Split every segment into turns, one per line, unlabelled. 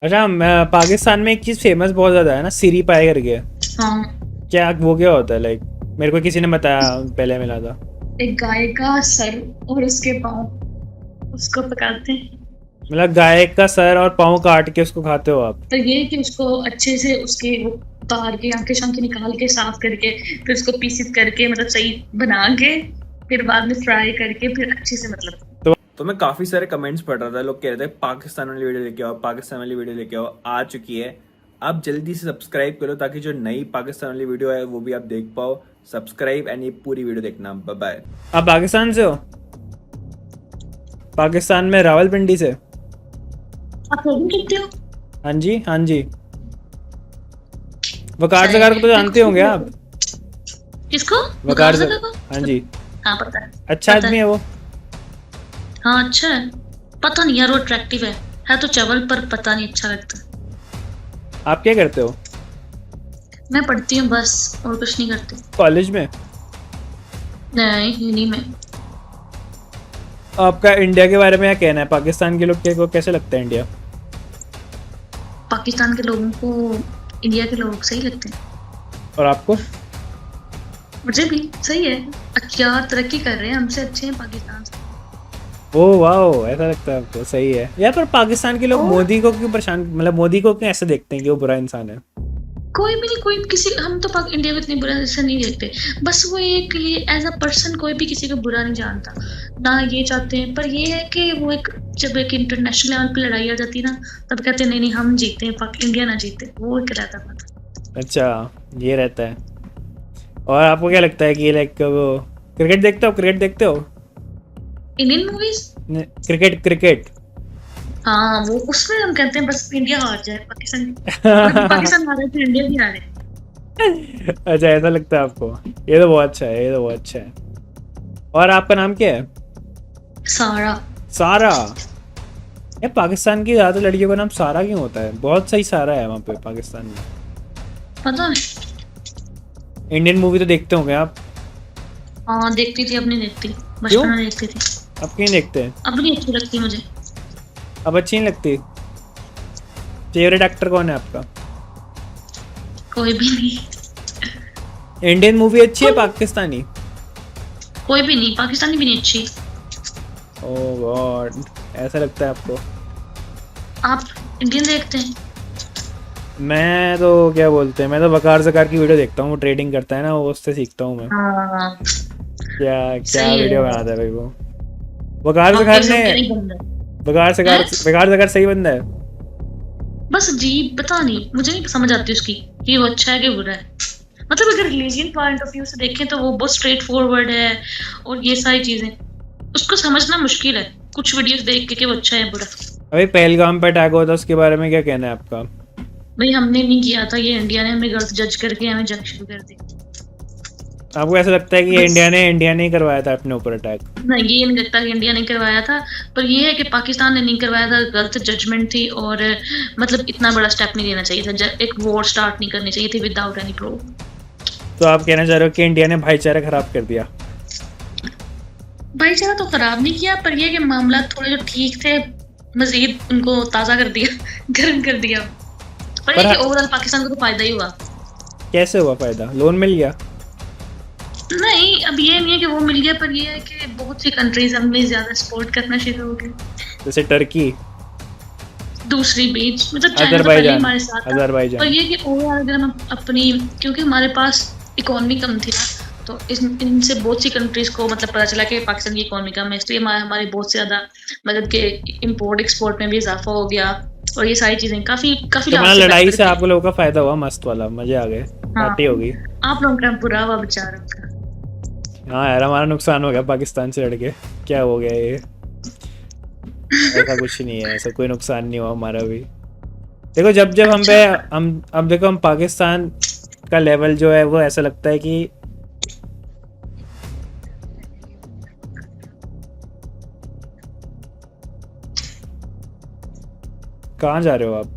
अच्छा पाकिस्तान में एक चीज फेमस बहुत ज्यादा है ना, सिरी पाए करके।
हाँ,
क्या वो क्या होता है? लाइक मेरे को किसी ने बताया, पहले मिला था।
एक गाय का सर और उसके पाँव उसको पकाते हैं।
मतलब गाय का सर और पाँव काट के उसको खाते हो आप?
तो ये है कि उसको अच्छे से उसके वो उतार के आंखें शांखें निकाल के साफ करके फिर उसको पीसेस करके मतलब सही बना के फिर बाद में फ्राई करके फिर अच्छे से मतलब।
तो मैं काफी सारे कमेंट्स पढ़ रहा था, लोग कह रहे थे पाकिस्तान वाली वीडियो लेके आओ, पाकिस्तान वाली वीडियो लेके आओ। आ चुकी है। आप जल्दी से सब्सक्राइब करो ताकि जो नई पाकिस्तान वाली वीडियो है वो भी आप देख पाओ। सब्सक्राइब एंड ये पूरी वीडियो देखना। Bye bye. आप पाकिस्तान से हो? पाकिस्तान में रावलपिंडी से?
आप लोग कितने हो?
हाँ जी, हाँ जी। वकार जगार को तो जानते होंगे आप?
किसको?
वकार
जगह को?
हाँ जी।
हाँ पता है।
अच्छा
पता
आदमी है
है।
वो।
हाँ अच्छा है। पता नहीं यार वो अट्रैक्टिव है तो चवल पर पता नहीं अच्छा लगता।
आप क्या करते हो?
मैं पढ़ती हूँ बस और कुछ नहीं करती।
कॉलेज में?
नहीं हिंदी में।
आपका इंडिया के बारे में क्या कहना है? पाकिस्तान के लोग को कैसे लगता है इंडिया?
पाकिस्तान के लोगों को इंडिया के लोग सही लगते हैं।
और आपको?
मुझे भी सही है। अच्छा तरक्की कर रहे हैं, हमसे अच्छे हैं पाकिस्तान से।
ओह वाओ, ऐसा लगता है आपको? सही है यार। पर पाकिस्तान के लोग
और
मोदी को क्यों परेशान, मतलब मोदी को क्यों ऐसे देखते हैं कि वो बुरा इंसान है?
कोई भी नहीं, कोई किसी हम तो इंडिया को इतनी बुरा से नहीं देखते। बस वो एक ये एज अ पर्सन कोई भी किसी को बुरा नहीं जानता ना ये चाहते हैं। पर ये है कि वो एक जब एक इंटरनेशनल लेवल पे लड़ाई आ जाती है ना तब कहते हैं नहीं नहीं हम जीते हैं इंडिया ना जीते। वो एक रहता था।
अच्छा, ये रहता है। और आपको क्या लगता है कि लाइक वो क्रिकेट देखते हो? क्रिकेट देखते हो?
Indian movies.
Cricket cricket.
हाँ वो उसमें हम कहते हैं बस इंडिया हार जाए पाकिस्तान। पाकिस्तान हारे तो इंडिया भी हारे।
अच्छा, ऐसा लगता है आपको? ये तो बहुत अच्छा है, ये तो बहुत अच्छा है। और आपका नाम क्या है?
सारा।
सारा? यार पाकिस्तान की ज़्यादातर लड़कियों का नाम सारा क्यों होता है? बहुत सही सारा है वहाँ पे पाकिस्तान में।
पता नहीं।
इंडियन मूवी तो देखते होंगे आप?
हाँ देखती थी, अब नहीं देखती।
क्यों?
बचपन में देखती थी।
अब क्यों देखते हैं?
अब नहीं अच्छी लगती मुझे।
अब अच्छी नहीं लगती? फेवरेट एक्टर कौन है आपका?
कोई भी नहीं।
इंडियन मूवी अच्छी है पाकिस्तानी?
कोई भी नहीं, पाकिस्तानी भी नहीं अच्छी।
ओह गॉड, ऐसा लगता है आपको?
आप इंडियन देखते हैं?
मैं तो क्या बोलते हैं, मैं तो वकार जकार की वीडियो देखता हूँ। वो ट्रेडिंग करता है ना, वो उससे सीखता हूँ मैं।
हाँ
क्या क्या
सही
वीडियो
है।
बनाता है भाई वो। वकार
आप
जकार
कैसे
ने
क्या नहीं बंदा
वकार जकार सही बंदा है।
बस अजीब पता नहीं, मुझे नहीं समझ आती उसकी कि वो अच्छा है कि बुरा है। मतलब अगर रिलीजियन पॉइंट ऑफ व्यू से देखें तो वो बहुत स्ट्रेट फॉरवर्ड है और ये सारी चीजें उसको समझना मुश्किल है कुछ वीडियोस देख के कि वो अच्छा है बुरा।
अभी पहलगाम पे अटैक हुआ था, उसके बारे में क्या कहना है आपका?
भाई हमने नहीं किया था, ये इंडिया ने हमें गलत जज करके हमें जंग शुरू कर दी।
आपको ऐसा लगता है कि ये
बस
इंडिया ने ही करवाया था अपने ऊपर अटैक?
नहीं, ये नहीं लगता कि इंडिया ने करवाया था। पर ये है कि पाकिस्तान ने नहीं करवाया था, गलत जजमेंट थी। और मतलब इतना बड़ा स्टेप नहीं लेना चाहिए था, एक वॉर स्टार्ट नहीं करनी चाहिए थी विदाउट एनी प्रूफ।
तो आप कहना चाह रहे हो कि इंडिया ने भाईचारा खराब कर दिया?
भाईचारा तो खराब नहीं किया, पर ये कि मामला थोड़े जो ठीक थे मजीद उनको ताज़ा कर दिया, गर्म कर दिया। पर ये कि ओवरऑल पाकिस्तान को तो फायदा ही हुआ।
कैसे हुआ फायदा? लोन मिल गया?
नहीं अब ये नहीं है कि वो मिल गया, पर ये है कि बहुत सी कंट्रीज हमें ज्यादा सपोर्ट करना शुरू हो गए।
जैसे टर्की,
दूसरी बीच मतलब चाइना तो पहले हमारे साथ था।
अजरबैजान।
पर ये कि ओवरऑल अगर हम अपनी, क्योंकि हमारे पास इकोनॉमी कम थी ना, तो इनसे बहुत सी कंट्रीज को मतलब पता चला कि पाकिस्तान की इकोनॉमी कम है, इसलिए हमारे बहुत से ज्यादा मतलब के इंपोर्ट एक्सपोर्ट में भी इजाफा हो गया। और ये सारी चीजें काफी काफी
तो लड़ाई से आप लोगों का फायदा हुआ, मस्त वाला, मजे आ गए, पार्टी
हाँ
होगी।
आप लोगों का बुरा हुआ बेचारा।
हाँ यार, हमारा नुकसान हो गया पाकिस्तान से लड़के। क्या हो गया ये? ऐसा कुछ नहीं है, ऐसा कोई नुकसान नहीं हुआ हमारा भी। देखो जब जब हम पे हम अब देखो, हम पाकिस्तान का लेवल जो है वो ऐसा लगता है कि कहाँ जा रहे हो आप?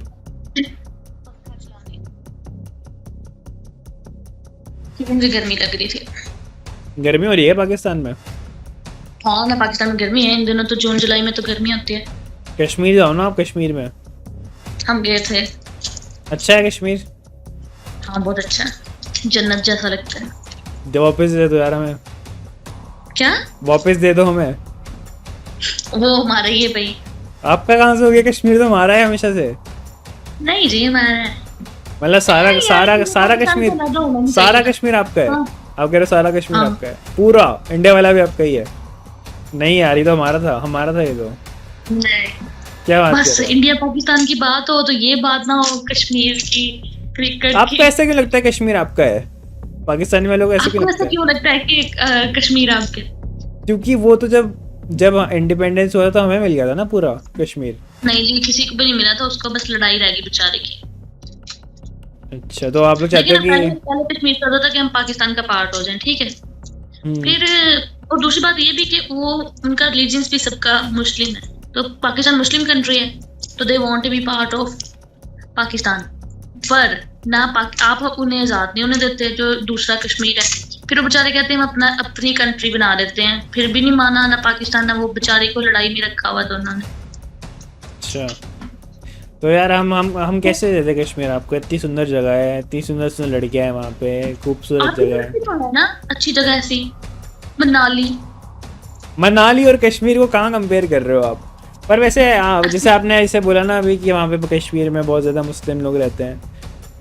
मुझे गर्मी लग रही थी।
गर्मी हो रही है पाकिस्तान में?
हाँ ना पाकिस्तान में गर्मी है इन दिनों, तो जून जुलाई में तो गर्मी होती है।
कश्मीर जाओ ना आप, कश्मीर में।
हम गए थे।
अच्छा है कश्मीर?
हाँ बहुत अच्छा है, जन्नत जैसा लगता है।
दे वापस दे दो यार हमें,
क्या?
वापस दे दो हमें।
वो हमारा ही है भाई।
आपका कहाँ से हो गया? कश्मीर तो हमारा है हमेशा से।
नहीं जी हमारा है।
मतलब सारा
नहीं यार,
सारा
मुझे
सारा
पाकिस्तान
कश्मीर,
से अलग होना नहीं
सारा
चाहिए।
कश्मीर आपका है?
हाँ
आप कह रहे हो सारा कश्मीर
हाँ
आपका है पूरा? इंडिया वाला भी आपका ही है? नहीं यार, ये तो हमारा था ये तो।
नहीं,
क्या बात कर
बस
रहे हो?
इंडिया पाकिस्तान की बात हो तो ये बात ना हो कश्मीर की, क्रिकेट
आपको
की।
ऐसा क्यों लगता है कश्मीर आपका है? पाकिस्तानी वालों को ऐसे क्यों
आपको
लगता
ऐसा
है?
क्यों लगता है कि कश्मीर आपके?
क्योंकि वो तो जब जब इंडिपेंडेंस हुआ था तो हमें मिल गया था ना पूरा कश्मीर।
नहीं जी, किसी को भी नहीं मिला था, उसको बस लड़ाई रह गई बेचारे की।
अच्छा, तो आप लोग चाहते
लेकिन
हो
हम पहले
कि
पहले कश्मीर चाहता था कि हम पाकिस्तान का पार्ट हो जाएं, ठीक है। फिर और दूसरी बात ये भी कि वो उनका रिलीजियंस भी सबका मुस्लिम है, तो पाकिस्तान मुस्लिम कंट्री है, तो they want to be part of Pakistan. पर ना आप उन्हें आजाद नहीं होने देते जो दूसरा कश्मीर है। फिर वो बेचारे कहते हैं हम अपनी कंट्री बना देते हैं, फिर भी नहीं माना ना पाकिस्तान ना वो, बेचारे को लड़ाई में रखा हुआ दोनों ने।
अच्छा, तो यार हम कैसे दे दें कश्मीर आपको? इतनी सुंदर जगह है, इतनी सुंदर सुंदर लड़कियां हैं वहाँ पे, खूबसूरत
आप भी
जगह है।
तो है ना अच्छी जगह ऐसी, मनाली।
मनाली और कश्मीर को कहाँ कंपेयर कर रहे हो आप? पर वैसे जैसे आपने ऐसे बोला ना अभी कि वहाँ पे कश्मीर में बहुत ज़्यादा मुस्लिम लोग रहते हैं,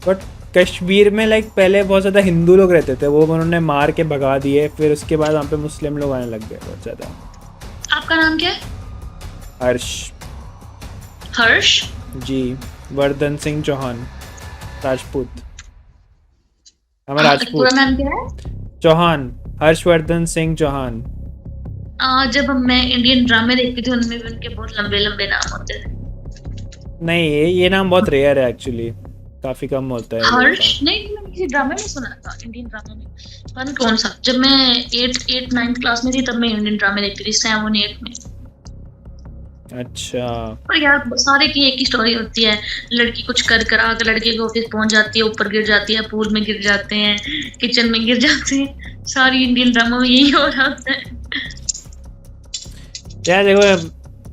बट कश्मीर में लाइक पहले बहुत ज़्यादा हिंदू लोग रहते थे, वो उन्होंने मार के भगा दिए, फिर उसके बाद वहाँ पे मुस्लिम लोग आने लग गए बहुत ज़्यादा।
आपका नाम क्या है?
हर्ष।
हर्ष?
जी, वर्धन सिंह चौहान, राजपूत। हमें
हाँ,
राजपूत।
पूरा नाम क्या है?
चौहान, हर्षवर्धन सिंह चौहान।
जब मैं इंडियन ड्रामे देखती थी उनमें भी उनके बहुत लंबे लंबे नाम होते थे।
नहीं, ये नाम बहुत रेयर है एक्चुअली, काफ़ी कम होता है लोगों
हर्ष? नहीं, मैंने किसी ड्रामे में सुना था, इंडियन ड्रामे में। पता नहीं कौन सा, जब मैं 8 9 क्लास में थी तब मैं इंडियन ड्रामे देखती थी, 7 8 में।
का। अच्छा,
पर यार सारे की एक ही स्टोरी होती है, लड़की कुछ कर करा के लड़के के ऑफिस पहुंच जाती है, ऊपर गिर जाती है, पूल में गिर जाते हैं, किचन में गिर जाते हैं, सारी इंडियन ड्रामा में यही हो रहा होता है।
यार देखो,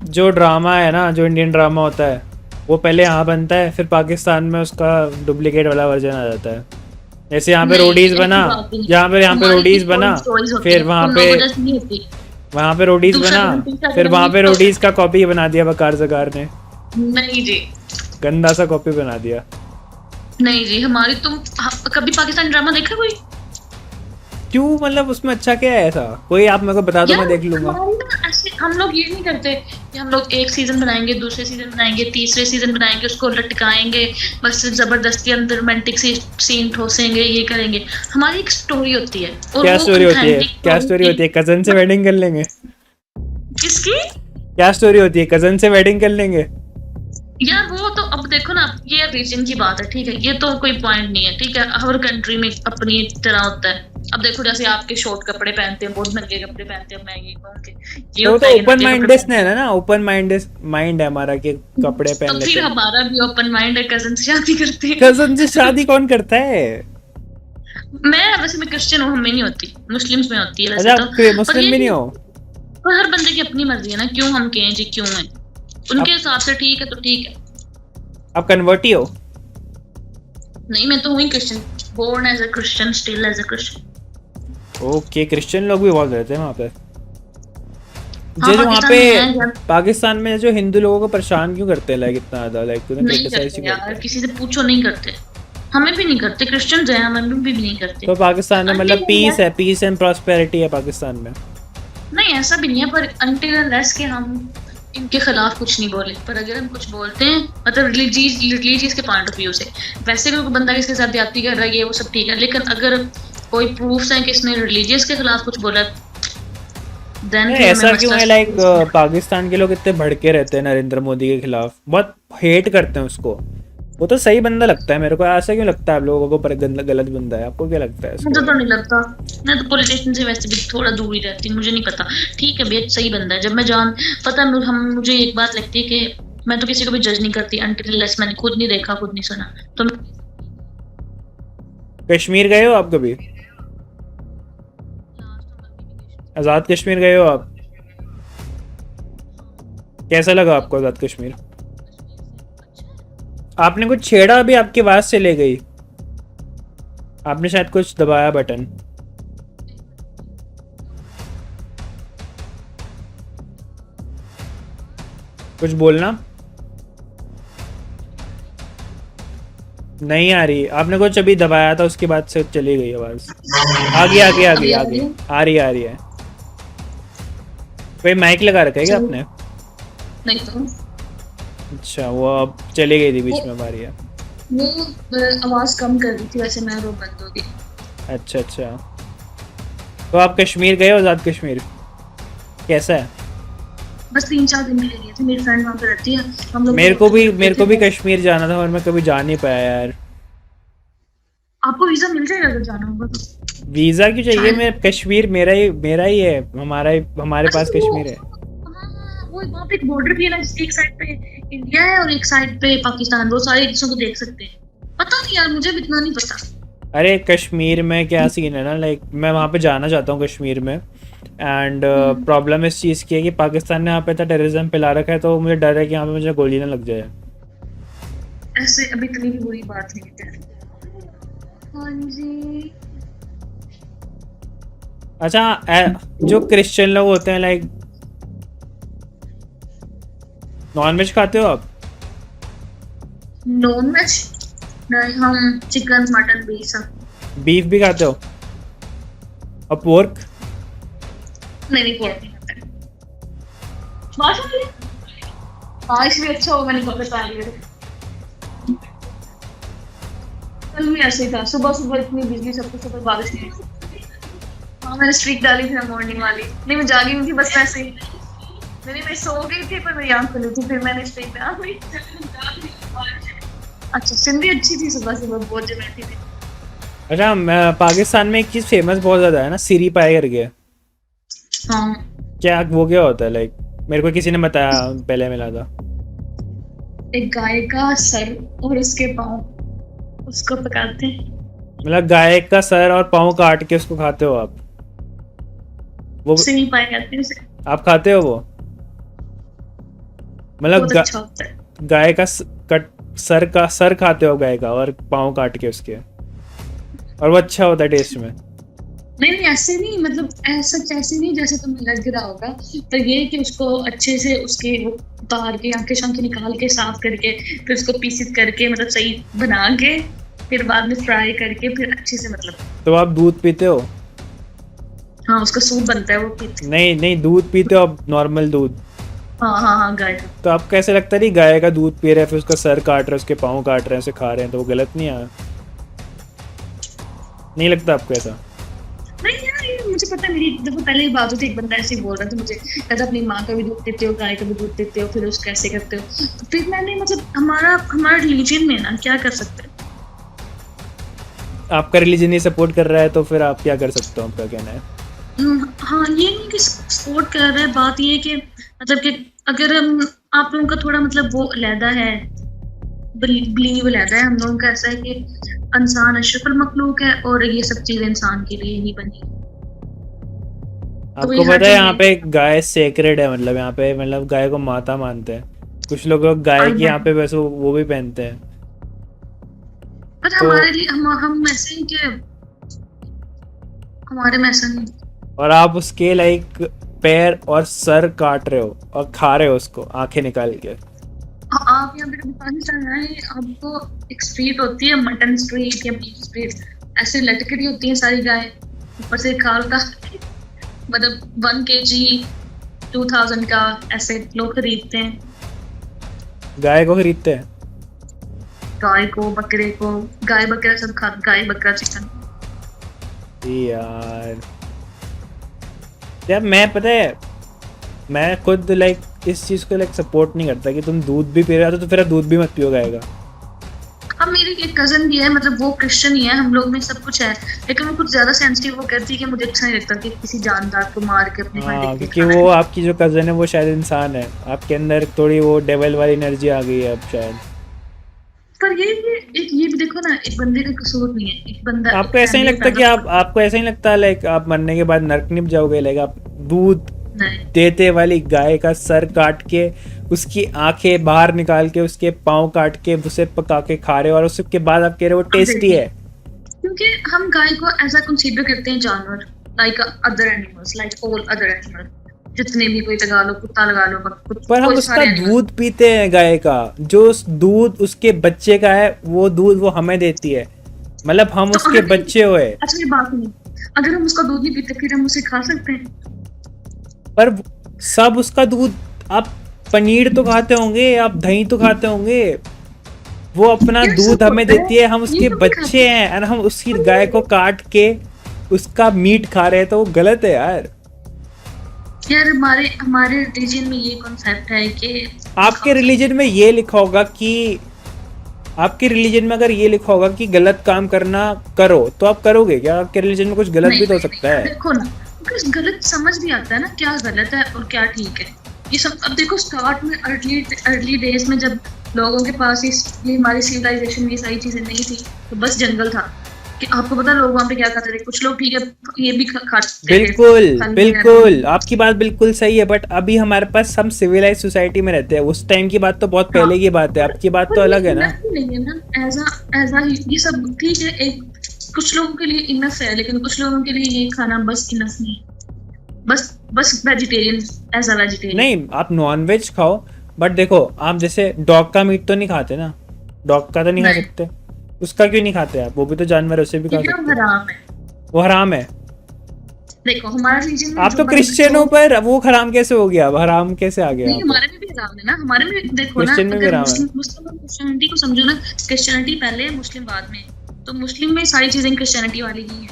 जो ड्रामा है ना, जो इंडियन ड्रामा होता है वो पहले यहाँ बनता है, फिर पाकिस्तान में उसका डुप्लीकेट वाला वर्जन आ जाता है। जैसे यहाँ पे
नहीं,
रोडीज
ऐसी
बना,
बात नहीं।
यहाँ पे
हमारी
रोडीज
की
बना,
stories होती
फिर
है,
वहाँ
तुम
पे
लोगों जैसी नहीं होती।
रोडीज
दूसरा
बना,
कदम तीसरा
फिर
कदम
वहाँ पे
नहीं तो-
रोडीज का कॉपी बना दिया बकार जगार ने,
नहीं जी,
गंदा सा कॉपी बना दिया।
नहीं जी, हमारी कभी पाकिस्तानी ड्रामा देखा कोई?
क्यों, मतलब उसमें अच्छा क्या है ऐसा? कोई आप मेरे को बता दो, मैं देख लूंगा।
हमारी ना ऐसे हम लोग ये नहीं करते कि हम लोग एक सीजन बनाएंगे, दूसरे सीजन बनाएंगे, तीसरे सीजन बनाएंगे, उसको लटकाएंगे, बस जबरदस्ती अंदर रोमांटिक सीन ठोसेंगे, ये करेंगे। हमारी एक स्टोरी होती है। और
क्या
वो
स्टोरी होती है?
authentic
क्या
story
स्टोरी होती है? कजन से वेडिंग कर लेंगे?
किसकी?
क्या स्टोरी होती है? कजन से वेडिंग कर लेंगे?
यार वो तो अब देखो ना, ये रीजन की बात है, ठीक है, ये तो कोई पॉइंट नहीं है, ठीक है, हर कंट्री में अपनी तरह होता है। अब देखो जैसे आपके शॉर्ट कपड़े पहनते हैं, बहुत नंगे कपड़े पहनते हैं, मैं ये कहूँगी ये
तो
होता है, ये
ओपन
नंगे
माइंड
कपड़े
है ना, ओपन माइंड है हमारा कि कपड़े
पहनते हैं।
पहन
तो
लेते
फिर
हैं।
हमारा भी ओपन माइंड है, कजन से शादी करते हैं।
कजन से शादी कौन करता है?
मैं क्रिश्चियन हूँ, हमें नहीं होती, मुस्लिम्स में होती है वैसे
अच्छा,
तो।
आप मुस्लिम भी नहीं हो?
पर हर बंदे की अपनी मर्जी है ना, क्यों हम कहें जी क्यों है, उनके हिसाब से ठीक है तो ठीक है।
आप कन्वर्टी हो?
नहीं, मैं तो हुई Christian, born as a Christian, still as a Christian.
Okay, Christian लोग भी बहुत रहते हैं वहाँ पे।
हाँ,
जो वहाँ
पाकिस्तान
पे
में है यार।
पाकिस्तान में जो हिंदू लोगों को परेशान क्यों करते हैं, लाइक इतना ज्यादा, लाइक उन्हें
नहीं
क्रिटिसाइज
करते
क्यों करते
यार,
हैं?
किसी से पूछो, नहीं करते, हमें भी नहीं करते, क्रिश्चियंस हैं हमें भी नहीं करते।
तो पाकिस्तान में मतलब
Until
पीस
unless-
है, पीस एंड प्रॉस्पेरिटी है पाकिस्तान में।
नहीं ऐसा भी नहीं है, पर अनटिल अनलेस के हम इनके खिलाफ कुछ नहीं बोले, पर अगर हम कुछ बोलते हैं मतलब रिलीजियस के पॉइंट ऑफ व्यू से, वैसे कोई बंदा किसके साथ ज्यादती कर रहा है ये वो सब ठीक है, लेकिन अगर कोई प्रूफ्स हैं कि इसने रिलीजियस के खिलाफ कुछ बोला, देन
ऐसा क्यों है? लाइक पाकिस्तान के लोग इतने भड़के रहते हैं नरेंद्र मोदी के खिलाफ, बहुत हेट करते हैं उसको। वो तो सही बंदा लगता है मेरे को, ऐसा क्यों लगता है आप लोगों को पर गलत बंदा है? आपको क्या लगता है
मुझे
इसको?
तो नहीं लगता, मैं तो पॉलिटिशियन से वैसे भी थोड़ा दूर ही रहती हूँ, मुझे नहीं पता, ठीक है बेच सही बंदा है, जब मैं पता मुझे एक बात लगती है कि मैं तो किसी को भी जज नहीं करती अनटिल अनलेस मैंने खुद नहीं देखा, खुद नहीं सुना। तो
कश्मीर गए हो आप कभी? आज़ाद कश्मीर गए हो आप? कैसा लगा आपको आज़ाद कश्मीर? आपने कुछ छेड़ा अभी, आपकी आवाज चले गई। आपने शायद कुछ दबाया बटन। कुछ बोलना। नहीं आ रही, आपने कुछ अभी दबाया था उसके बाद से चली गई आवाज। आ गई आ गई आ गई आ गई, आ रही है। कोई माइक लगा रखा है क्या आपने?
नहीं तो
अच्छा, वो अब चली गई थी बीच में, आ रही है।
वो आवाज कम कर रही थी, वैसे मैं वो बंद हो गई।
अच्छा अच्छा, तो आप कश्मीर गए हो? आज़ाद कश्मीर कैसा है?
बस 3-4 दिन के लिए गई थी, मेरी फ्रेंड वहाँ पे रहती है, हम लोग।
मेरे को भी कश्मीर जाना था और मैं कभी जा नहीं पाया यार।
आपको वीजा मिल जाएगा अगर जाना होगा तो।
वीजा क्यों चाहिए? मैं कश्मीर मेरा ही है, हमारे पास कश्मीर है।
वो वहाँ पे एक बॉर्डर भी है ना, एक साइड पे इंडिया है और एक साइड पे पाकिस्तान, वो सारे एक दूसरे को देख सकते हैं। पता नहीं यार, मुझे भी इतना नहीं पता।
अरे कश्मीर में क्या सीन है ना, लाइक मैं वहाँ पे जाना चाहता हूँ कश्मीर में, एंड प्रॉब्लम इस चीज़ की है कि पाकिस्तान ने यहाँ पे टेररिज्म फैला रखा है, तो मुझे डर है कि यहाँ पे मुझे गोली ना लग जाए।
ऐसे अभी इतनी भी बुरी बात नहीं है। हाँ जी।
अच्छा, जो क्रिश्चियन लोग होते हैं, लाइक नॉनवेज खाते हो आप?
नॉनवेज नहीं, हम चिकन मटन भी सब।
बीफ भी खाते हो? और पोर्क?
नहीं पोर्क नहीं खाते। हाँ इसलिए अच्छा हो मैंने बता दिया। कल भी ऐसे ही था, सुबह सुबह इतनी बिजली, सबको सुबह बारिश नहीं। हाँ मैंने स्ट्रीक डाली थी मॉर्निंग वाली। नहीं मैं जागी नहीं थी, बस ऐसे ही। मैं सो गई थी पर मेरी आंख खुली थी, फिर मैंने स्ट्रीक पे आ गई। अच्छा सिंधी अच्छी थी, सुबह सुबह बहुत जमाती थी।
अच्छा, पाकिस्तान में एक चीज़ फेमस बहुत ज़्यादा है ना, सीरी पाए करके।
हाँ
क्या वो क्या होता है? लाइक मेरे को किसी ने बताया, पहले मिला था।
एक गाय का सर और उसके पाँव, उसको पकाते हैं।
मतलब गाय का सर और पाँव काट के उसको खाते हो आप? वो
सीरी पाए कहते हैं उसे।
आप खाते हो वो? मतलब
बहुत अच्छा होता है।
गाय का सर खाते हो गाय का, और पाँव काट के उसके, और वो अच्छा होता है टेस्ट में?
नहीं ऐसे नहीं, मतलब ऐसा ऐसे नहीं जैसे तुम्हें लग रहा होगा, तो ये कि उसको अच्छे से उसके वो उतार के आंखें शांखें निकाल के साफ करके फिर उसको पीसित करके मतलब सही बना के फिर बाद में फ्राई करके फिर अच्छे से मतलब।
तो आप दूध पीते हो?
हाँ उसका सूप बनता है वो पीते।
नहीं दूध पीते हो आप? नॉर्मल दूध?
हाँ गाय का।
तो आपको ऐसे लगता नहीं गाय का दूध पी रहे हैं फिर उसका सर काट रहे हैं, उसके पाँव काट रहे हैं, उसे खा रहे हैं, तो वो गलत नहीं है? नहीं लगता आपको ऐसा?
नहीं यार ये मुझे पता है, मेरी देखो पहले ही बात होती, एक बंदा ऐसे ही बोल रहा था मुझे, कहता अपनी माँ का भी दूध देते हो, गाय का भी दूध देते हो, फिर उसको कैसे करते हो? तो फिर मैंने मतलब हमारा रिलीजन में ना क्या कर सकते हैं।
आपका रिलीजन ही सपोर्ट कर रहा है तो फिर आप क्या कर सकते हो, आपका कहना है?
हाँ ये नहीं कि सपोर्ट कर रहा है, बात ये है कि मतलब कि अगर हम आप लोगों का थोड़ा मतलब वो अलहदा है, बिलीव अलहदा है। हम लोगों का ऐसा है कि इंसान अशरफुल मखलूक है और ये सब चीजें इंसान के लिए ही बनी।
आपको पता है यहाँ पे गाय सेक्रेड है, मतलब यहाँ पे मतलब गाय को माता मानते हैं। कुछ लोग गाय की यहाँ पे वैसे वो भी पहनते हैं।
पर हमारे लिए हम ऐसे ही कि हमारे में ऐसा नहीं।
और आप उसके लाइक पैर और सर काट रहे हो और खा रहे हो उसको आंखें निकाल के।
आप यहाँ पे कभी पाकिस्तान आए, आपको एक स्ट्रीट होती है मटन स्ट्रीट या बीफ स्ट्रीट, ऐसे लटक रही होती है सारी गाय, ऊपर से खाल का मतलब 1 kg 2000 का ऐसे लोग खरीदते हैं।
गाय को खरीदते हैं?
गाय को, बकरे को, गाय बकरा सब खा, गाय बकरा चिकन।
यार मैं पता है मैं खुद लाइक इस चीज को लाइक सपोर्ट नहीं करता कि तुम दूध भी पी रहे हो तो फिर दूध भी मत पियो गाय का।
अब मेरी एक कजन भी है, मतलब वो क्रिश्चियन ही है, हम लोग में सब कुछ है, लेकिन वो कुछ ज्यादा सेंसिटिव वो करती है कि मुझे अच्छा नहीं लगता कि किसी जानदार को मार के अपनी
क्योंकि वो आपकी जो कजन है वो शायद इंसान है, आपके अंदर थोड़ी वो डेविल वाली एनर्जी आ गई है अब शायद।
पर ये भी देखो ना, एक बंदे का कसूर नहीं है, एक बंदा।
आपको ऐसा नहीं लगता कि आपको ऐसा नहीं लगता लाइक आप मरने के बाद नरक नहीं जाओगे? लाइक आप दूध देते वाली गाय का सर काट के उसकी आंखें बाहर निकाल के उसके पाँव काट के उसे पका के खा रहे हो और उसके बाद आप कह रहे हो वो टेस्टी है।
क्योंकि हम गाय को ऐसा कंसीडर करते हैं जानवर, like other animals, like all other animal, जितने भी, कोई लगा लो, कुत्ता लगा लो,
पर हम उसका दूध पीते हैं गाय का, जो दूध उसके बच्चे का है वो दूध वो हमें देती है, मतलब हम
तो
उसके बच्चे हुए।
अच्छा ये बात नहीं, अगर हम उसका दूध नहीं पीते फिर हम उसे खा सकते हैं?
पर सब उसका दूध, आप पनीर तो खाते होंगे, आप दही तो खाते होंगे, वो अपना दूध हमें देती है, हम उसके बच्चे हैं और हम उसकी गाय को काट के उसका मीट खा रहे हैं, तो वो गलत है यार।
यार हमारे रिलीजन में ये कॉन्सेप्ट है कि
आपके रिलीजन में ये लिखा होगा कि, आपके रिलीजन में अगर ये लिखा होगा कि गलत काम करना करो तो आप करोगे क्या? आपके रिलीजन में कुछ गलत भी तो हो सकता है।
देखो ना, कुछ गलत समझ भी आता है ना, क्या गलत है और क्या ठीक है, ये सब। अब देखो स्टार्ट में अर्ली डेज में जब लोगों के पास ये हमारी सिविलाइजेशन में ये सारी चीजें नहीं थी, तो बस जंगल था कि आपको पता लोग वहाँ पे क्या खाते थे, कुछ लोग ठीक है ये भी खाते थे।
बिल्कुल आपकी बात बिल्कुल सही है, बट अभी हमारे पास, हम सिविलाइज सोसाइटी में रहते हैं, उस टाइम की बात तो बहुत पहले की बात है, आपकी बात तो अलग है ना।
नहीं है ना, ऐसा ये सब ठीक है, एक कुछ लोगों के लिए इनफ है, लेकिन कुछ लोगों के लिए ये खाना बस इनफ नहीं है, बस वेजिटेरियन, एज अ वेजिटेरियन
नहीं, आप नॉन वेज खाओ, बट देखो आप जैसे डॉग का मीट तो नहीं खाते ना, डॉग का तो नहीं खा सकते, उसका क्यों नहीं खाते आप? वो भी तो जानवर है, उसे भी खा सकते हैं।
हराम है,
वो हराम है।
देखो हमारे रिलीजन में
आप तो क्रिश्चियनों पर वो हराम कैसे हो गया? हराम कैसे आ गया?
नहीं, हमारे में भी हराम है ना, हमारे में देखो ना,
क्रिश्चियन में भी
अगर
हराम है।
मुस्लिम क्रिश्चियनिटी को समझो ना, क्रिश्चियनिटी पहले है, मुस्लिम बाद में, तो मुस्लिम में सारी चीजें क्रिश्चियनिटी वाली ही है।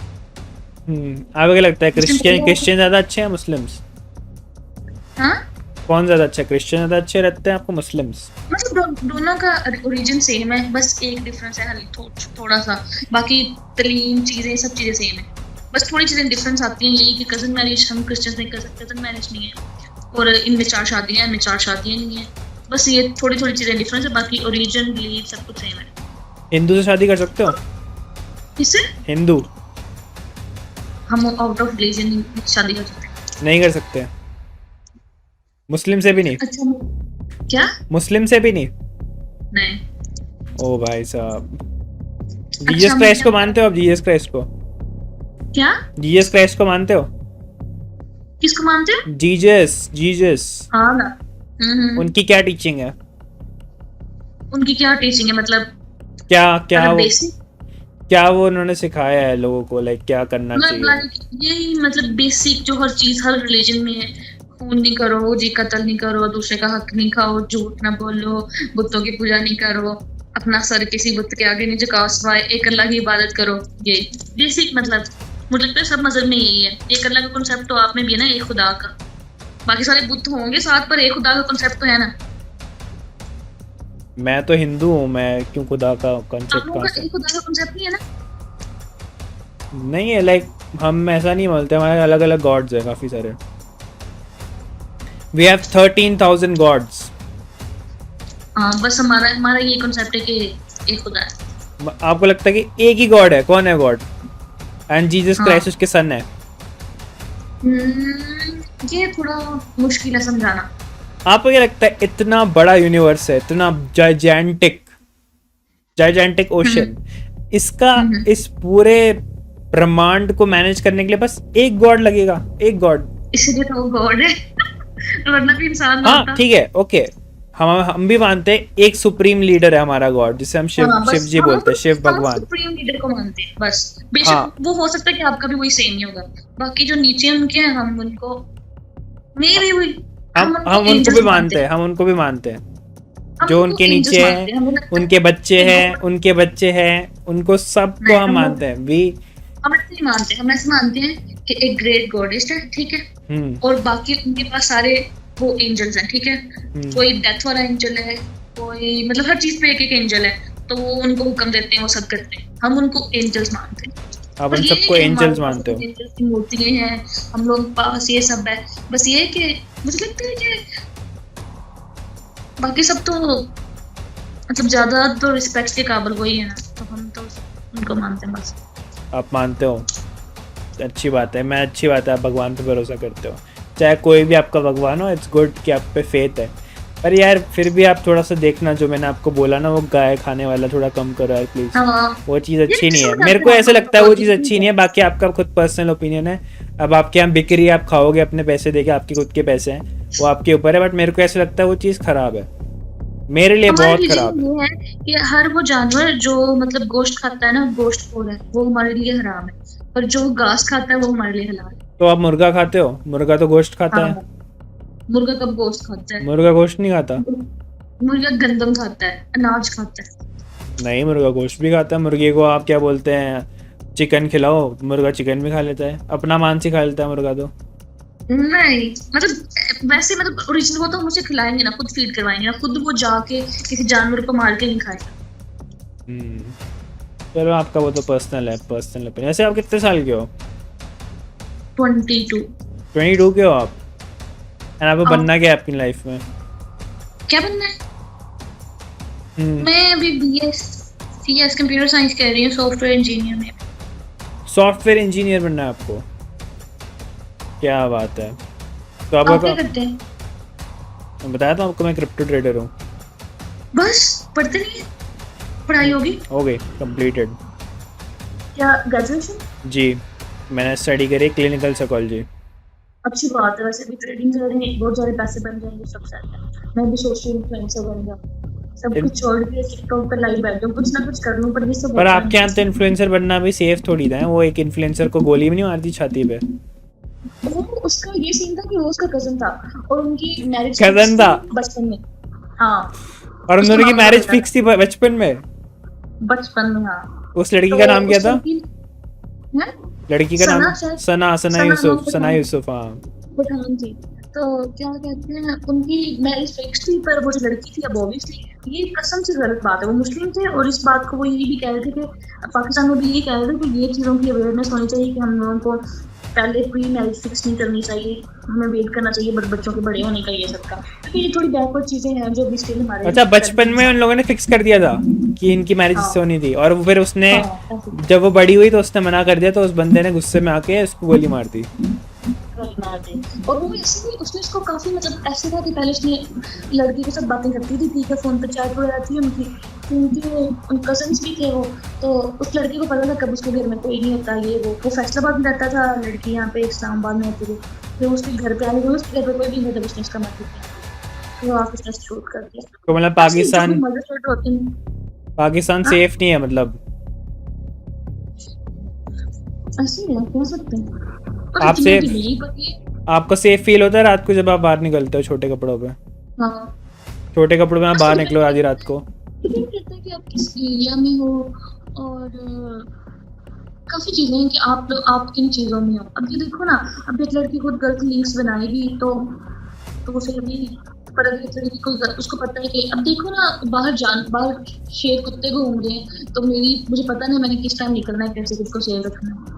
आपको क्या लगता है क्रिश्चियन ज्यादा अच्छे हैं मुस्लिम्स?
हाँ,
कौन ज्यादा अच्छा है? क्रिश्चियन ज्यादा अच्छे रहते हैं आपको, मुस्लिम्स?
मतलब दोनों का ओरिजिन सेम है, बस एक डिफरेंस है थोड़ा सा, बाकी तलीम चीजें सब चीजें सेम है, बस थोड़ी चीजें डिफरेंस आती हैं, यही कि कजन मैरिज हम क्रिश्चियंस नहीं कर सकते, कजन मैरिज नहीं है, और इनमें 4 शादियां हैं, इनमें 4 शादियां नहीं है, बस ये थोड़ी चीजें डिफरेंस है, बाकी ओरिजिन बिलीव सब कुछ सेम है।
हिंदू से शादी कर सकते हो?
किससे?
हिंदू?
हम आउट ऑफ रिलीजन शादी कर सकते हैं?
नहीं कर सकते। मुस्लिम से भी नहीं?
अच्छा, क्या?
मुस्लिम से भी नहीं?
नहीं।
ओ भाई साहब, जीसस क्राइस्ट को मानते हो आप? जीसस क्राइस्ट को?
क्या?
जीसस क्राइस्ट को मानते हो?
किसको मानते हो?
जीसस।
हाँ ना।
उनकी क्या टीचिंग है?
उनकी क्या टीचिंग है मतलब?
क्या वो उन्होंने सिखाया है लोगों को, लाइक क्या करना चाहिए?
यही मतलब बेसिक जो हर चीज हर रिलीजन में है, खून नहीं करो जी, कत्ल नहीं करो, दूसरे का हक नहीं खाओ, झूठ ना बोलो, बुतों की पूजा नहीं करो, अपना सर किसी बुत के आगे नहीं झुकाओ, सिवाय एक अल्लाह की इबादत करो। ये बेसिक मतलब मुझे लगता है सब मजहब में यही है। एक अल्लाह का कॉन्सेप्ट तो आप में भी है ना, एक खुदा का, बाकी सारे बुत होंगे साथ, पर एक खुदा का कॉन्सेप्ट तो है ना।
मैं तो हिंदू हूँ, मैं क्यों खुदा का कॉन्सेप्ट?
खुदा का कॉन्सेप्ट नहीं है ना?
नहीं है, लाइक हम ऐसा नहीं बोलते, हमारे अलग अलग गॉड्स हैं काफी सारे। We have 13,000 gods.
बस हमारा ये कॉन्सेप्ट है कि एक खुदा है।
आपको लगता है कि एक ही गॉड है? कौन है गॉड? एंड जीसस क्राइस्ट उसके सन है?
ये थोड़ा मुश्किल है समझाना।
आपको क्या लगता है इतना बड़ा यूनिवर्स है, इतना जाइजेंटिक ओशन, इसका इस पूरे ब्रह्मांड को मैनेज करने के लिए बस एक गॉड लगेगा? एक गॉड,
इसलिए तो वो गॉड है, वरना भी इंसान होता।
हाँ ठीक है, ओके, हम भी मानते हैं एक सुप्रीम लीडर है हमारा गॉड, जिसे हम शिव जी बोलते हैं, शिव भगवान।
सुप्रीम लीडर को मानते हैं बस। बेशक वो हो सकता है कि आपका भी वही सेम ही होगा, बाकी जो नीचे उनके हैं हम उनको
हम उनको भी मानते हैं, जो उनके नीचे हैं, उनके बच्चे हैं, उनको सबको हम मानते हैं।
हम ऐसे मानते हैं कि एक ग्रेट गॉडेस है, ठीक है, और बाकी उनके पास सारे वो एंजल्स हैं, ठीक है, कोई डेथ वाला एंजल है, कोई मतलब हर चीज पे एक एंजल है, तो वो उनको हुक्म देते हैं, वो सब करते हैं, हम उनको एंजल्स मानते हैं।
आप उन सबको एंजल्स मानते हो?
एंजल्स की मूर्तियां हैं हम लोग पास, ये सब है, बस ये कि मुझे लगता है कि बाकी सब तो मतलब ज्यादा तो रिस्पेक्ट के काबिल वही है ना, तो हम तो उनको मानते हैं बस।
आप मानते हो? अच्छी बात है, अच्छी बात है, आप भगवान पे भरोसा करते हो, चाहे कोई भी आपका भगवान हो, इट्स गुड कि आप पे फेथ है। पर यार फिर भी आप थोड़ा सा देखना, जो मैंने आपको बोला ना वो गाय खाने वाला थोड़ा कम करो यार प्लीज।
हाँ
वो चीज़
ये
अच्छी नहीं
किसी
है,
को
मेरे
करते
को
हैं
ऐसा लगता है वो चीज़ अच्छी नहीं है,
बहुत।
बाकी आपका खुद पर्सनल ओपिनियन है। अब आपके यहाँ बिक रही है, आप खाओगे अपने पैसे देके, आपके खुद के पैसे हैं, वो आपके ऊपर है, बट मेरे को ऐसा लगता है वो चीज़ खराब है, मेरे लिए
हमारे
बहुत
रिलीजन
खराब है।
में ये है कि हर वो जानवर जो मतलब गोश्त खाता है ना, गोश्त खोर है, वो हमारे लिए हराम है, और जो घास खाता है वो हमारे लिए हलाल है।
तो आप मुर्गा खाते हो? मुर्गा तो गोश्त खाता
हाँ,
है।
मुर्गा कब गोश्त खाता है?
मुर्गा गोश्त नहीं खाता।
मुर्गा गंदम खाता है, अनाज खाता है।
नहीं, मुर्गा गोश्त भी खाता है। मुर्गे को आप क्या बोलते हैं, चिकन खिलाओ, मुर्गा चिकन भी खा लेता है, अपना मांस ही खा लेता है मुर्गा तो।
नहीं मतलब वैसे मतलब ओरिजिनल वो तो हम उसे खिलाएंगे ना, खुद फीड करवाएंगे ना, खुद वो जाके किसी जानवर को मार के नहीं खाएगा।
हम्म, चलो आपका वो तो पर्सनल है, पर्सनल ओपिनियन। वैसे आप कितने साल के हो?
22।
22 के हो आप? एंड आपको
आप
बनना क्या है अपनी लाइफ में?
क्या बनना है?
हम्म,
मैं अभी BSc कंप्यूटर साइंस कर रही हूँ, सॉफ्टवेयर इंजीनियर में।
सॉफ्टवेयर इंजीनियर बनना है आपको? क्या बात है। तो
आप क्या
आपका
करते हैं?
मैं बताया था आपको, मैं क्रिप्टो ट्रेडर हूँ।
बस पढ़ते नहीं है, पढ़ाई होगी।
हो गई कंप्लीटेड।
क्या ग्रेजुएशन?
जी, मैंने स्टडी करी क्लिनिकल साइकोलॉजी।
अच्छी बात है, वैसे भी ट्रेडिंग कर रहे हैं, बहुत सारे पैसे बन जाएंगे, सब सेट है। मैं भी सोच रही हूँ इन्फ्लुएंसर बन जाऊँ, सब कुछ छोड़ के टिकटॉक पर लाइव बैठ जाऊँ, कुछ ना कुछ कर लूँ, पर ये सब
पर
होता
आपके यहाँ तो
नहीं।
इन्फ्लुएंसर बनना भी सेफ थोड़ी ना है, वो एक इन्फ्लुएंसर को गोली भी नहीं मारती छाती पे।
वो उसका ये सीन था कि वो उसका कजन था, और उनकी मैरिज
कजन था?
बचपन में। हाँ,
और उन
उसके
दोनों की
मामा का
मैरिज
बेटा
फिक्स थी बचपन में?
था, बचपन में। हाँ,
उस लड़की
तो
का नाम क्या
उस
था?
लड़की है
लड़की का नाम?
सना शायद,
सना, सना
सना नाम
यूसुफ, सना
पठान,
यूसुफ, हाँ।
पठान थी। तो क्या कहते हैं, उनकी मैरिज फिक्स थी, पर वो जो लड़की थी, अब ऑब्वियसली ये कसम से गलत बात है, वो मुस्लिम थे, और इस बात को वो ये भी कह रहे थे कि पाकिस्तान में भी ये कह रहे थे कि ये चीज़ों की अवेयरनेस होनी चाहिए कि हम लोगों को पहले प्री मैरिज फिक्स नहीं करनी चाहिए, हमें वेट करना चाहिए बच्चों के बड़े होने का, ये सब का, क्योंकि ये थोड़ी बैकवर्ड चीज़ें हैं जो अभी स्टिल हमारे
अच्छा, बचपन में
ट्रेडिशंस
उन लोगों ने फिक्स कर दिया था कि इनकी मैरिज
हाँ
इससे होनी थी, और फिर उसने
हाँ ऐसे
जब वो बड़ी हुई तो उसने मना कर दिया, तो उस बंदे ने गुस्से में आके उसको गोली मार दी।
मार दे। और वो ऐसे भी उसने उसको काफी मतलब ऐसे था कि पहले उसने लड़की के साथ बातें करती थी, ठीक है, फोन पे चैट वगैरह थी उनकी, उनके कजन्स भी थे वो, तो उस लड़की को पता था कब उसके घर में कोई नहीं होता, ये वो फैसलाबाद में रहता था, लड़की यहाँ पे इस्लामाबाद में होती थी, फिर उसके घर पे आई, उसके घर पे कोई भी नहीं था, उसने उसका मत किया, फिर वहाँ पे उसने शूट कर दिया।
तो मतलब
ऐसे ही जो भी
पाकिस्तान,
मर्डर शूट होते हैं।
पाकिस्तान
हाँ,
सेफ नहीं है मतलब?
ऐसे ही है, कह सकते हैं, पर
आप
इतने भी
सेफ,
नहीं, पर ये
आपको सेफ फील होता है रात को जब आप बाहर निकलते हो छोटे कपड़ों पे?
हाँ,
छोटे कपड़ों में आप बाहर निकलो आधी रात को?
डिपेंड करता है कि आप किस एरिया में हो, और काफ़ी चीज़ें हैं कि आप किन चीज़ों में हो। अब ये देखो ना, अब एक लड़की खुद गलत लिंक्स बनाएगी तो वो फिर भी, पर अगर एक लड़की को उसको पता है कि अब देखो ना, बाहर शेर कुत्ते घूम रहे हैं, तो मुझे पता नहीं मैंने किस टाइम निकलना है, कैसे खुद को सेव रखना है।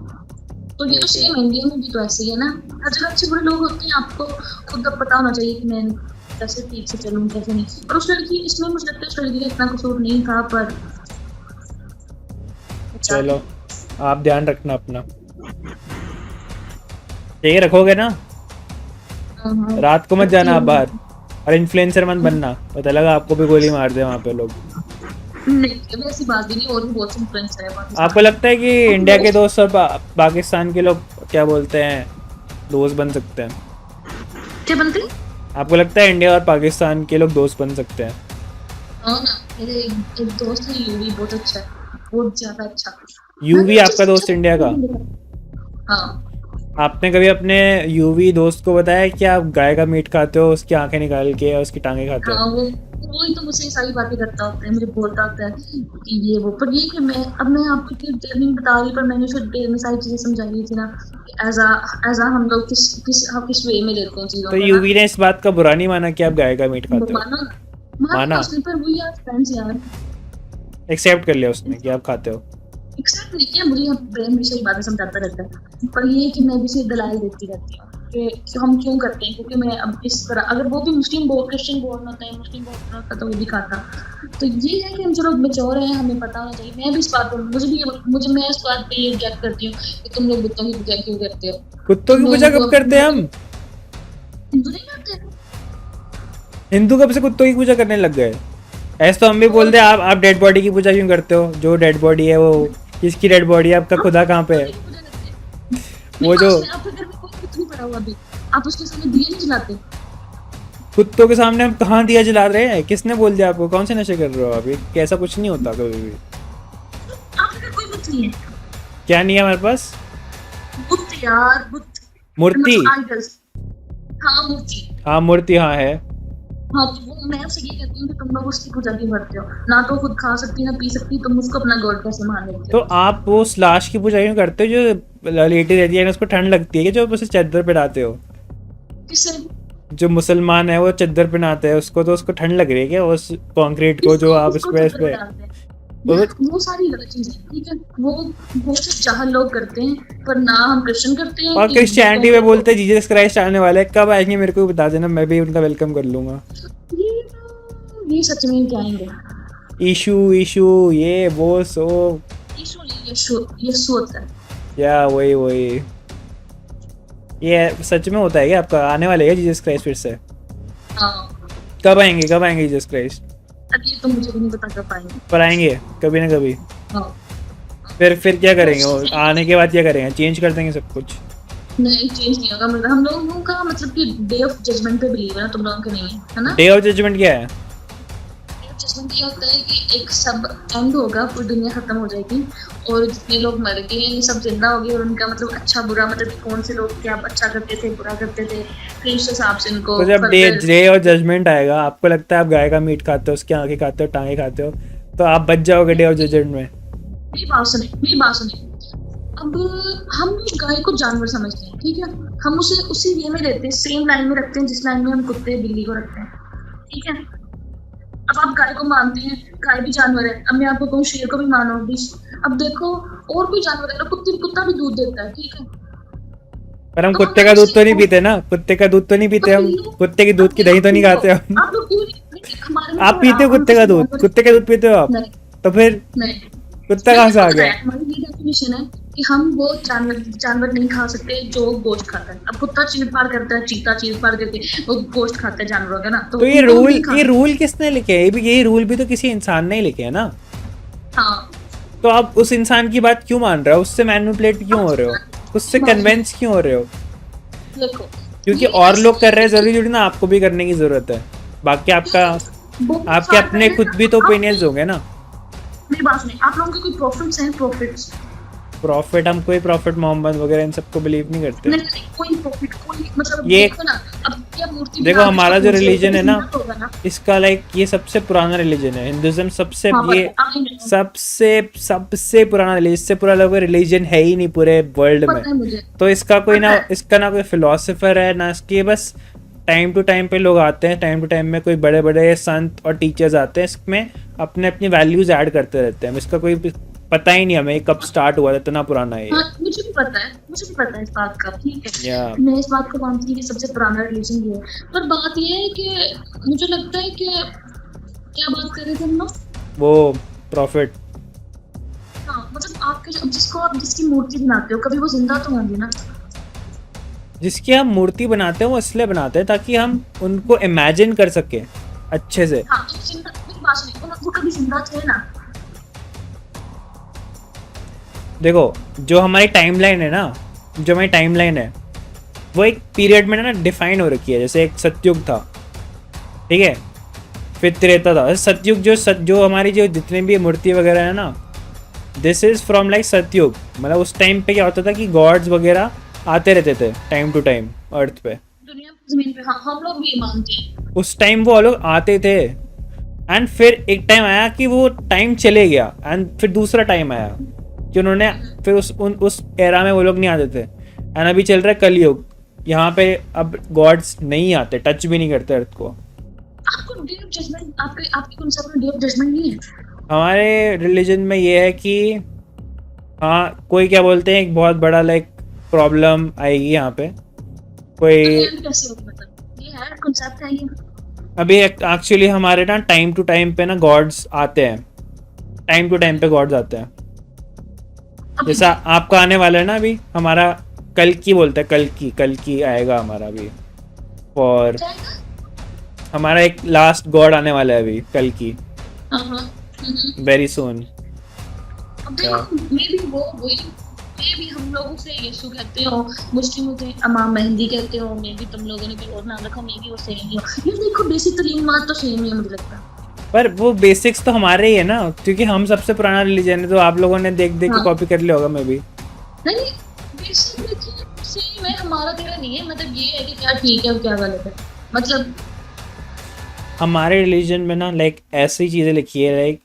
तो ये तो
ओके,
सेम इंडिया में भी तो ऐसे ही है ना, हर जगह अच्छे बुरे लोग होते हैं, आपको खुद अब पता होना चाहिए कि मैं कैसे ठीक से चलूँ, कैसे नहीं। और उस लड़की, इसमें मुझे लगता है उस लड़की का इतना कसूर नहीं था, पर
चलो आप ध्यान रखना अपना, ये रखोगे ना? रात को मत जाना आप बाहर, और इन्फ्लुएंसर मत बनना, पता लगा आपको भी गोली मार दे वहाँ पे लोग।
नहीं ऐसी बात भी नहीं, और भी बहुत इन्फ्लुएंसर है पाकिस्तान
आपको लगता है कि इंडिया के दोस्त और पाकिस्तान के लोग क्या बोलते हैं, दोस्त बन सकते हैं?
क्या बनते हैं?
आपको लगता है इंडिया और पाकिस्तान के लोग दोस्त बन सकते हैं?
हाँ ना, मेरे एक दोस्त है यूवी, बहुत अच्छा है, बहुत ज्यादा अच्छा।
यूवी आपका दोस्त इंडिया का?
हाँ,
आपने कभी अपने यूवी दोस्त को बताया कि आप गाय का मीट खाते हो, उसकी आंखें निकाल के और उसकी टांगे खाते
हाँ,
हो?
वो ही तो मुझसे सारी बातें करता होता है, मुझे बोलता होता है कि ये वो, पर ये कि मैं आपको इतनी डिटेल नहीं बता रही, पर मैंने उसे डिटेल में सारी चीजें समझाई दी थी ना, एज आ हम लोग किस वे में लेते हैं चीजों
तो
को ना।
यूवी ने इस बात का बुरा नहीं माना कि आप गाय का मीट खाते हो?
माना माना
माना,
उसने, पर वो यार फ्रेंड्स यार,
एक्सेप्ट कर लिया उसने कि आप खाते हो?
एक्सेप्ट नहीं किया, मुझे प्रेम भी सही बातें समझाता रहता है, पर ये कि मैं भी उसे दलाइल देती रहती हूँ कि हम क्यों करते हैं, क्योंकि मैं अब इस तरह, अगर वो भी मुस्लिम क्रिश्चियन बोर्न होता है, मुस्लिम बोर्न होता तो वो भी खाता। तो ये है कि हम चलो मेच्योर हैं, हमें पता होना चाहिए। मैं भी इस बात पर मैं इस बात पे ये रिएक्ट करती हूँ कि तुम लोग कुत्तों की पूजा क्यों करते हो?
कुत्तों की पूजा कब करते हैं हम?
हिंदू नहीं करते?
हिंदू कब से कुत्तों की पूजा करने लग गए? ऐसे तो हम भी बोलते हैं आप डेड बॉडी की पूजा क्यों करते हो? जो डेड बॉडी है वो किसकी डेड बॉडी है? आपका खुदा कहाँ पे है?
पूजा करते हैं।
वो जो
आपके घर में कोई कुछ नहीं पड़ा हुआ अभी, आप उसके सामने दिए नहीं जलाते?
कुत्तों के सामने हम कहाँ दिया जला रहे हैं? किसने बोल दिया आपको? कौन से नशे कर रहे हो आप? ये ऐसा कुछ नहीं होता कभी भी।
आपके घर कोई बुत नहीं है?
क्या नहीं है हमारे पास?
बुत यार, बुत
मूर्ति।
आइडल्स। हाँ मूर्ति।
हाँ मूर्ति हाँ है।
हाँ तो वो मैं आपसे ये कहती हूँ कि तुम लोग उसकी पूजा क्यों करते हो? ना तो खुद खा सकती ना पी सकती, तुम उसको अपना गॉड कैसे मान लेते
तो
हो?
आप वो लाश की पूजा क्यों करते हो जो लेटी रहती है ना, उसको ठंड लगती है कि जो उसे चद्दर पहनाते हो?
किससे?
जो मुसलमान है वो चद्दर पहनाते हैं उसको, तो उसको ठंड लग रही है क्या उस कंक्रीट को जो आप इस
किसको
पे
चक्कर डालते हैं?
तो
वो सारी गलत चीजें हैं, ठीक है? वो सिर्फ जाहल लोग करते हैं, पर ना हम क्रिश्चियन करते हैं
और
कि
क्रिश्चियनिटी में बोलते हैं जीसस क्राइस्ट आने वाले हैं। कब आएंगे मेरे को भी बता देना, मैं भी उनका वेलकम कर लूंगा।
ये सच में क्या आएंगे?
इशू इशू ये वो सो
यीशु नहीं, यीशु यीशु होता है।
या वही वही। ये सच में होता है क्या? आपका आने वाले है जीसस क्राइस्ट फिर से?
हाँ
कब आएंगे जीसस क्राइस्ट?
अब ये तो मुझे भी नहीं पता कर पाएंगे।
पर आएंगे कभी ना कभी।
हाँ
फिर क्या करेंगे वो? आने के बाद क्या करेंगे? चेंज कर देंगे सब कुछ?
नहीं, चेंज नहीं होगा। मतलब हम लोगों का मतलब कि डे ऑफ जजमेंट पे बिलीव है ना, तुम लोगों का नहीं है ना?
डे ऑफ जजमेंट क्या है?
डे ऑफ जजमेंट ये होता है कि एक सब एंड होगा, पूरी दुनिया खत्म हो जाएगी और जितने लोग मर गए ये सब जिंदा हो गए और उनका मतलब अच्छा बुरा, मतलब कौन से लोग क्या अच्छा करते थे बुरा करते थे, फिर उस हिसाब से उनको
तो जब डे और जजमेंट आएगा, आपको लगता है आप गाय का मीट खाते हो, उसकी आंखें खाते हो, टांगे खाते हो, तो आप बच जाओगे डे ऑफ जजमेंट में?
मेरी बात सुने। अब हम गाय को जानवर समझते हैं, ठीक है? हम उसे उसी वे में रहते हैं, सेम लाइन में रखते हैं जिस लाइन में हम कुत्ते बिल्ली को रखते हैं, ठीक है? अब आप गाय को मानते हैं, गाय भी जानवर है। अब मैं आपको कहूँ शेर को भी मानो भी। अब देखो और कोई जानवर है ना, कुत्ता भी दूध देता है, ठीक है?
पर हम
तो
कुत्ते का दूध तो नहीं पीते ना, कुत्ते का दूध तो नहीं पीते हम, कुत्ते की दूध की दही तो नहीं खाते हम।
आप लोग क्यों नहीं? हमारे में
आप पीते हो कुत्ते का दूध? कुत्ते का दूध पीते हो आप?
नहीं
तो फिर
नहीं,
कुत्ता कहाँ से आ गया?
हमारी ये डेफिनेशन है कि हम वो जानवर नहीं खा सकते जो गोश्त खाता है। अब कुत्ता चीर फाड़ करता है, चीता चीर फाड़ करके वो गोश्त खाता है जानवरों का ना,
तो ये रूल किसने लिखे है? यही रूल भी तो किसी इंसान ने ही लिखे है ना।
हाँ
तो आप उस इंसान की बात क्यों मान रहे हो? उससे मैनिपुलेट क्यों हो रहे हो? उससे कन्विंस क्यों हो रहे हो?
देखो
क्योंकि और लोग कर रहे हैं, जरूरी थोड़ी ना आपको भी करने की जरूरत है। बाकी आपके अपने खुद भी तो ओपिनियंस होंगे ना।
मेरी बात सुनिए, आप लोगों के कोई प्रॉफिट्स हैं? Profits
profit? हम कोई प्रॉफिट मोहम्मद वगैरह इन सबको बिलीव नहीं करते।
नहीं, कोई प्रॉफिट कोई मतलब
ये
देखो ना, अब क्या मूर्ति
देखो हमारा जो रिलीजन है ना,
ना
इसका लाइक ये सबसे पुराना रिलीजन है। हिंदुइज्म सबसे
हाँ,
ये सबसे पुराना रिलीजन, इससे पुराना कोई रिलीजन है ही नहीं पूरे वर्ल्ड में।
पता है मुझे।
तो इसका ना कोई फिलोसोफर है ना इसकी, बस टाइम टू टाइम पे लोग आते हैं, टाइम टू टाइम में कोई बड़े बड़े संत और टीचर्स आते हैं, इसमें अपने अपनी वैल्यूज ऐड करते रहते हैं। इसका कोई पता ही नहीं हमें कब स्टार्ट हुआ था, इतना पुराना है ये।
हाँ, मुझे भी पता है इस बात का, ठीक है?
Yeah.
मैं इस बात को मानती हूँ कि सबसे पुराना रिलीजन ये है, पर बात ये है कि मुझे लगता है कि क्या बात कर रहे थे हम लोग?
वो प्रॉफिट।
हाँ मतलब आपके जिसको आप जिसकी मूर्ति बनाते हो, कभी वो जिंदा तो होंगे ना?
जिसकी हम मूर्ति बनाते हैं वो इसलिए बनाते हैं ताकि हम उनको इमेजिन कर सके अच्छे से।
हाँ तो जिंदा, मेरी बात सुनिए, वो कभी जिंदा थे ना?
देखो जो हमारी टाइमलाइन है ना, वो एक पीरियड में ना डिफाइन हो रखी है। जैसे एक सतयुग था, ठीक है, फिर त्रेता था। सतयुग जो हमारी जो जितने भी मूर्ति वगैरह है ना, दिस इज फ्रॉम लाइक सतयुग। मतलब उस टाइम पे क्या होता था कि गॉड्स वगैरह आते रहते थे टाइम टू टाइम अर्थ पे,
दुनिया जमीन पे। हाँ हम लोग भी ये मानते हैं।
उस टाइम वो लोग आते थे एंड फिर एक टाइम आया कि वो टाइम चले गया एंड फिर दूसरा टाइम आया कि उन्होंने फिर उस एरा में वो लोग नहीं आते थे। एंड अभी चल रहा है कलयुग, यहाँ पे अब गॉड्स नहीं आते, टच भी नहीं करते अर्थ को।
आपको डे ऑफ जजमेंट, आपके कॉन्सेप्ट में डे ऑफ जजमेंट नहीं है?
हमारे रिलीजन में ये है कि हाँ, कोई क्या बोलते हैं, एक बहुत बड़ा लाइक प्रॉब्लम आएगी यहाँ पे कोई।
कैसे होगा? मतलब ये है कॉन्सेप्ट है ये।
अभी एक्चुअली हमारे ना टाइम टू टाइम पे ना गॉड्स आते हैं, टाइम टू टाइम पे गॉड्स आते हैं। जैसा आपका आने वाला है ना, अभी हमारा कल की बोलते हैं, कल की आएगा हमारा अभी। और हमारा एक लास्ट गॉड आने वाला है अभी कल की, वेरी सून।
अब देखो मे भी वो वही मे भी हम लोगों से यीशु कहते हो, मुस्लिम होते इमाम मेहंदी कहते हो, मे भी तुम लोगों ने कोई और नाम रखा, मे भी वो सेम ही हो। ये देखो बेसिक तरीन बात तो सेम ही है मुझे लगता है।
पर वो बेसिक्स तो हमारे ही है ना, क्योंकि हम सबसे पुराना रिलीजन है, तो आप लोगों ने देख देख के
हाँ।
कॉपी कर लिया होगा मे भी।
नहीं बेसिक देखिए सेम है, हमारा तेरा नहीं है, मतलब ये है कि क्या ठीक है और क्या गलत है, मतलब
हमारे रिलीजन में ना लाइक ऐसी चीज़ें लिखी है लाइक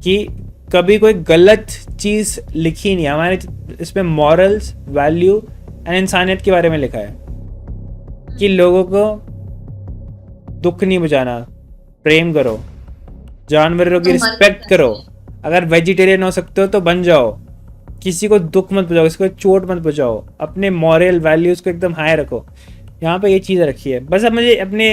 कि कभी कोई गलत चीज़ लिखी नहीं है हमारे इसमें। मॉरल्स, वैल्यू एंड इंसानियत के बारे में लिखा है कि लोगों को दुख नहीं पहुंचाना, प्रेम करो, जानवरों की रिस्पेक्ट करो, अगर वेजिटेरियन हो सकते हो तो बन जाओ, किसी को दुख मत पहुंचाओ, किसी को चोट मत पहुंचाओ, अपने मॉरल वैल्यूज़ को एकदम हाई रखो। यहाँ पे ये चीज़ रखी है। बस अब मुझे अपने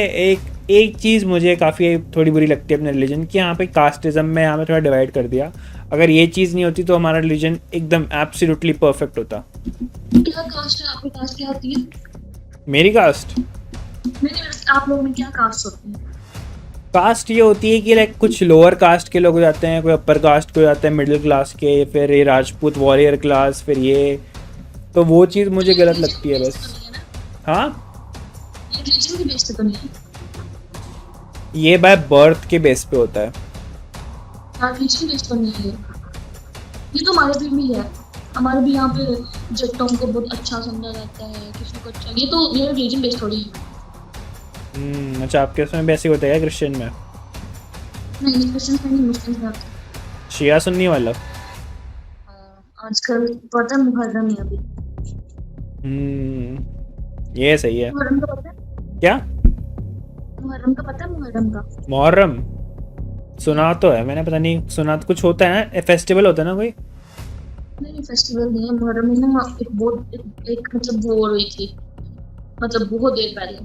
एक चीज़ मुझे काफ़ी थोड़ी बुरी लगती है अपने रिलीजन की, यहाँ पे कास्टिज्म में यहाँ पे थोड़ा डिवाइड कर दिया। अगर ये चीज़ नहीं होती तो हमारा रिलीजन एकदम एब्सोल्युटली परफेक्ट होता।
क्या कास्ट है आपकी, कास्ट क्या होती है?
मेरी कास्ट,
नहीं आप लोगों में क्या कास्ट होती है?
कास्ट ये होती है कि लाइक कुछ लोअर कास्ट के लोग हो जाते हैं, कोई अपर कास्ट के हो जाते हैं, मिडिल क्लास के, फिर ये राजपूत वॉरियर क्लास, फिर ये, तो वो चीज़ मुझे गलत लगती है बस। हाँ,
ये रिलीजन की बेस पे तो नहीं है,
ये बाय बर्थ के बेस पे होता है।
हाँ रिलीजन बेस तो नहीं है ये तो हमारे भी है। हमारे भी यहाँ पे जट्टों को बहुत अच्छा समझा जाता है, किसी को अच्छा, ये तो ये रिलीजन बेस थोड़ी है।
अच्छा, आपके उसमें बेसिक होता है क्या क्रिश्चियन में?
नहीं क्रिश्चियन में नहीं, मुस्लिम में होता है।
शिया सुन्नी वाला?
आजकल पता है मुहर्रम है अभी।
ये सही है।
मुहर्रम का पता है?
क्या
मुहर्रम का पता है? मुहर्रम का
मुहर्रम सुना तो है मैंने, पता नहीं सुना तो कुछ होता है ना, फेस्टिवल होता है ना कोई?
नहीं फेस्टिवल नहीं है मुहर्रम में ना, एक मतलब वो हो रही थी, मतलब बहुत देर पहले।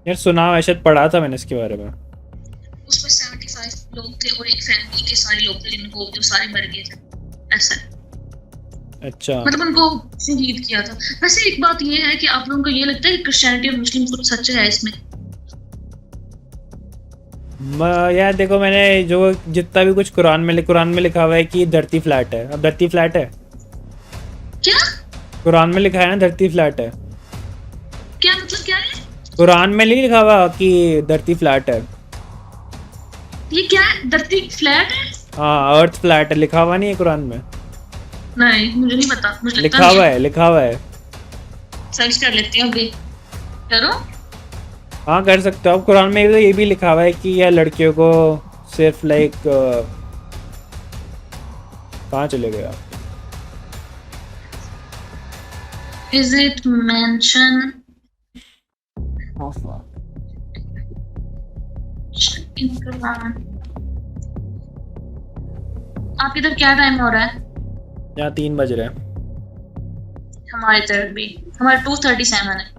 यार सुना है, शायद पढ़ा था मैंने इसके बारे में।
उसमें 75 लोग थे और एक फैमिली के सारे लोग थे जिनको जो सारे मर गए थे, ऐसा।
अच्छा,
मतलब उनको शहीद किया था। वैसे एक बात ये है कि आप लोगों को ये लगता है कि क्रिश्चियनिटी और मुस्लिम कुछ सच है इसमें?
यार देखो, मैंने जो जितना भी कुछ कुरान में लिखा हुआ है कि धरती फ्लैट है। अब धरती फ्लैट है?
क्या
कुरान में लिखा है ना धरती फ्लैट है।
क्या मतलब क्या है?
कुरान में नहीं लिखा हुआ कि धरती फ्लैट है?
ये क्या है? धरती फ्लैट है?
हाँ, अर्थ फ्लैट है, लिखा हुआ नहीं है कुरान में?
नहीं मुझे नहीं पता, मुझे लगता
लिखा हुआ है, लिखा हुआ है।
सर्च कर लेती हूँ अभी, करो।
हाँ कर सकते हो आप। कुरान में तो ये भी लिखा हुआ है कि यह लड़कियों को सिर्फ लाइक कहाँ चले गए आप?
Is it mention in Quran? आपकी तरफ क्या टाइम हो रहा है?
यहाँ 3 बज रहे हैं।
हमारी तरफ भी, हमारा 2:37 है।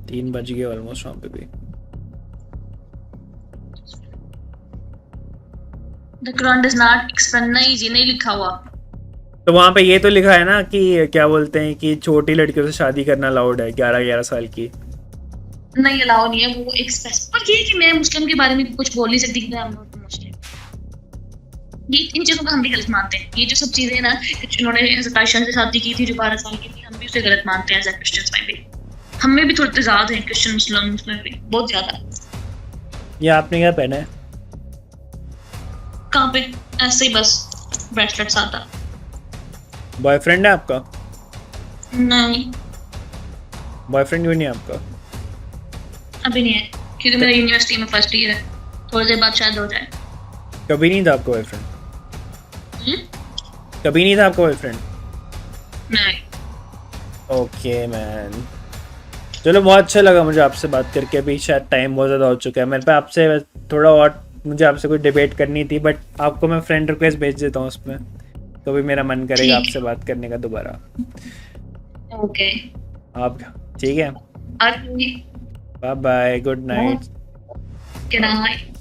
3 बज गए ऑलमोस्ट वहाँ पे भी।
The Quran does not explain, नहीं जी नहीं लिखा हुआ।
तो वहाँ पे ये तो लिखा है ना कि क्या बोलते हैं कि छोटी लड़कियों से शादी करना अलाउड है, 11-11 साल की।
नहीं अलाउ नहीं है वो एक पर ये कि मैं मुस्लिम के बारे में कुछ बोल नहीं सकती कि हम मुस्लिम, ये इन चीजों को हम भी गलत मानते हैं। ये जो सब चीजें ना इन्होंने हज़रत आयशा से शादी की थी जो 12 साल की थी, हम भी उसे गलत मानते हैं। एज क्रिश्चियंस में भी हमें भी थोड़े तजाद हैं, क्रिश्चियन मुस्लिम भी बहुत ज्यादा।
ये आपने क्या पहना है?
कहाँ पे? ऐसे ही बस ब्रेसलेट सादा।
बॉयफ्रेंड है आपका?
नहीं
बॉयफ्रेंड क्यों नहीं है आपका?
अभी नहीं है क्योंकि मेरा यूनिवर्सिटी में फर्स्ट ईयर है, थोड़ी देर बाद शायद हो जाए।
कभी नहीं था आपका बॉयफ्रेंड? कभी नहीं था आपका बॉयफ्रेंड?
नहीं।
ओके मैन, चलो बहुत अच्छा लगा मुझे आपसे बात करके। अभी शायद टाइम बहुत ज़्यादा हो चुका है मेरे पे, आपसे थोड़ा और मुझे आपसे कोई डिबेट करनी थी, बट आपको मैं फ्रेंड रिक्वेस्ट भेज देता हूँ उसमें, तो भी मेरा मन करेगा आपसे बात करने का दोबारा।
ओके
आप ठीक है? Bye bye, good night.
Good night.